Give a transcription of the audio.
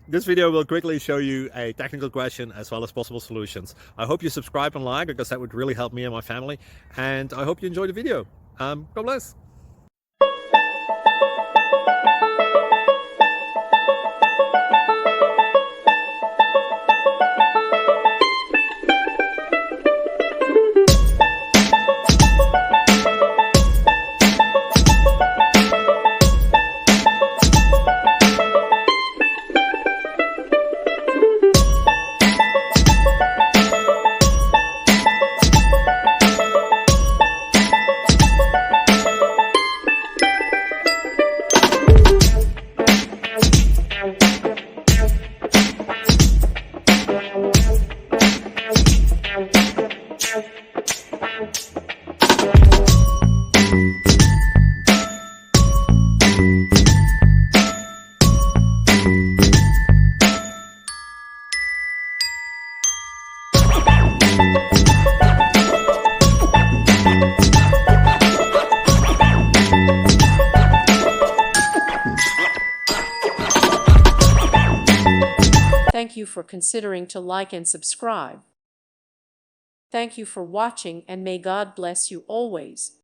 This video will quickly show you a technical question as well as possible solutions. I hope you subscribe and like, because that would really help me and my family. And I hope you enjoy the video. God bless. Thank you for considering to like and subscribe. Thank you for watching, and may God bless you always.